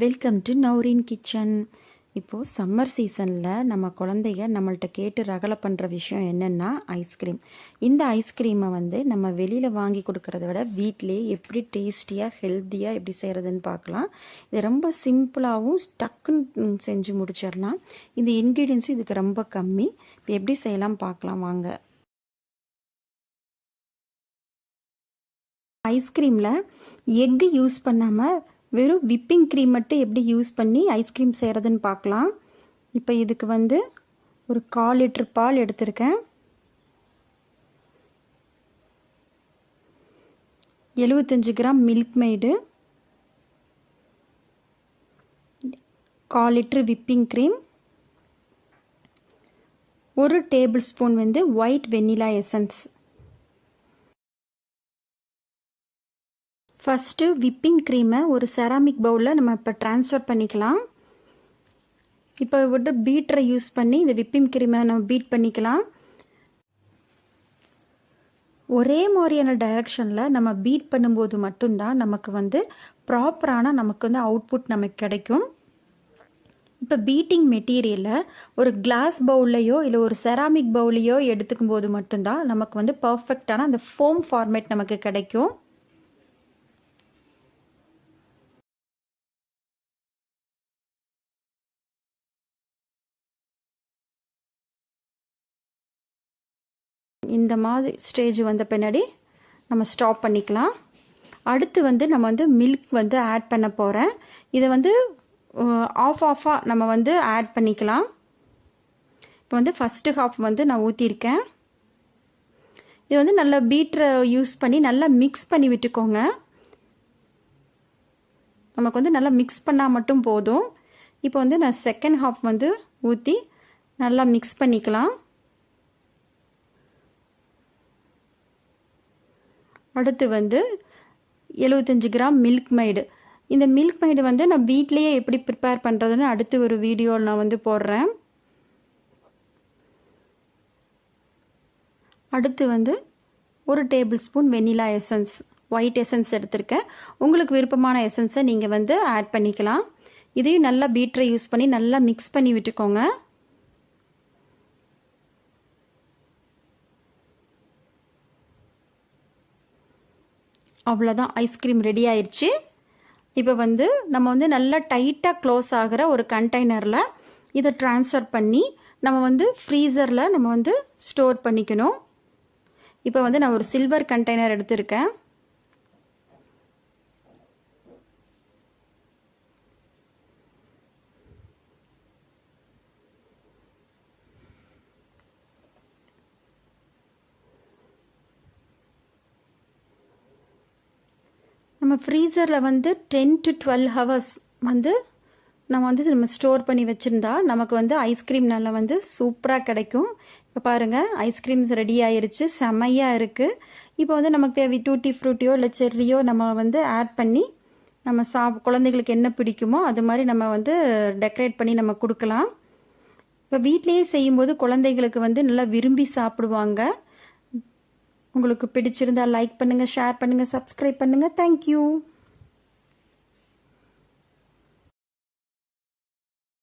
Welcome to Naureen kitchen. இப்போது summer சீசனில் நம்ம குழந்தைங்க நம்மள்ட்ட கேட்டு ரகலை பண்ணுற விஷயம் என்னென்னா ஐஸ்கிரீம். இந்த ஐஸ்கிரீமை நம்ம வெளியில் வாங்கி கொடுக்கறத விட வீட்டிலே எப்படி டேஸ்டியாக ஹெல்த்தியாக எப்படி செய்கிறதுன்னு பார்க்கலாம். இது ரொம்ப சிம்பிளாகவும் டக்குன்னு செஞ்சு முடிச்சிடலாம். இந்த இன்க்ரீடியன்ஸும் இதுக்கு ரொம்ப கம்மி. இப்போ எப்படி செய்யலாம் பார்க்கலாம் வாங்க. ஐஸ்கிரீமில் எக்கு யூஸ் பண்ணாமல் வெறும் விப்பிங் க்ரீம் மட்டும் எப்படி யூஸ் பண்ணி ஐஸ்கிரீம் செய்கிறதுன்னு பார்க்கலாம். இப்போ இதுக்கு ஒரு 1/4 லிட்டர் பால் எடுத்திருக்கேன். 75 gram milkmaid, 1/4 litre whipping cream, 1 table spoon white vanilla essence. First whipping க்ரீமை ஒரு செராமிக் பவுலில் நம்ம இப்போ ட்ரான்ஸ்ஃபர் பண்ணிக்கலாம். இப்போ பீட்டரை யூஸ் பண்ணி இந்த விப்பிங் க்ரீமை நம்ம பீட் பண்ணிக்கலாம். ஒரே மாதிரியான டைரக்ஷனில் நம்ம பீட் பண்ணும்போது மட்டும்தான் நமக்கு ப்ராப்பரான நமக்கு அவுட்புட் நமக்கு கிடைக்கும். இப்போ பீட்டிங் மெட்டீரியலை ஒரு கிளாஸ் பவுல்லையோ இல்லை ஒரு செராமிக் பவுலையோ எடுத்துக்கும் போது மட்டும்தான் நமக்கு பர்ஃபெக்டான அந்த ஃபோம் ஃபார்மேட் நமக்கு கிடைக்கும். இந்த மாதிரி ஸ்டேஜ் வந்த பின்னாடி நம்ம ஸ்டாப் பண்ணிக்கலாம். அடுத்து நம்ம மில்க் ஆட் பண்ண போகிறேன். இதை ஆஃபாக நம்ம ஆட் பண்ணிக்கலாம். இப்போ ஃபஸ்ட்டு ஹாஃப் நான் ஊற்றிருக்கேன். இது நல்லா பீட்டரை யூஸ் பண்ணி நல்லா மிக்ஸ் பண்ணி விட்டுக்கோங்க. நமக்கு நல்லா மிக்ஸ் பண்ணால் மட்டும் போதும். இப்போ நான் செகண்ட் ஹாஃப் ஊற்றி நல்லா மிக்ஸ் பண்ணிக்கலாம். அடுத்து 75 கிராம் மில்க் மெய்டு. இந்த மில்க் மெய்டு நான் வீட்லேயே எப்படி ப்ரிப்பேர் பண்ணுறதுன்னு அடுத்து ஒரு வீடியோவில் நான் போடுறேன். அடுத்து 1 table spoon vanilla essence, white essence எடுத்திருக்கேன். உங்களுக்கு விருப்பமான எசன்ஸை நீங்கள் ஆட் பண்ணிக்கலாம். இதையும் நல்லா பீட்டரை யூஸ் பண்ணி நல்லா மிக்ஸ் பண்ணி விட்டுக்கோங்க. அவ்வளோதான், ஐஸ்கிரீம் ரெடி ஆயிடுச்சு. இப்போ நம்ம நல்லா டைட்டாக க்ளோஸ் ஆகிற ஒரு கண்டெய்னரில் இதை ட்ரான்ஸ்ஃபர் பண்ணி நம்ம ஃப்ரீசரில் நம்ம ஸ்டோர் பண்ணிக்கணும். இப்போ நான் ஒரு சில்வர் கண்டெய்னர் எடுத்திருக்கேன். நம்ம ஃப்ரீசரில் 10 to 12 ஹவர்ஸ் நம்ம ஸ்டோர் பண்ணி வச்சுருந்தா நமக்கு ஐஸ்கிரீம் நல்லா சூப்பராக கிடைக்கும். இப்போ பாருங்கள், ஐஸ்கிரீம்ஸ் ரெடி ஆயிருச்சு, செமையாக இருக்குது. இப்போ நமக்கு தேவை டூட்டி ஃப்ரூட்டியோ இல்லை செர்ரியோ நம்ம ஆட் பண்ணி நம்ம குழந்தைகளுக்கு என்ன பிடிக்குமோ அது மாதிரி நம்ம டெக்கரேட் பண்ணி நம்ம கொடுக்கலாம். இப்போ வீட்லேயே செய்யும்போது குழந்தைகளுக்கு நல்லா விரும்பி சாப்பிடுவாங்க. உங்களுக்கு பிடிச்சிருந்தா லைக் பண்ணுங்கள், ஷேர் பண்ணுங்கள், சப்ஸ்கிரைப் பண்ணுங்கள். தேங்க்யூ.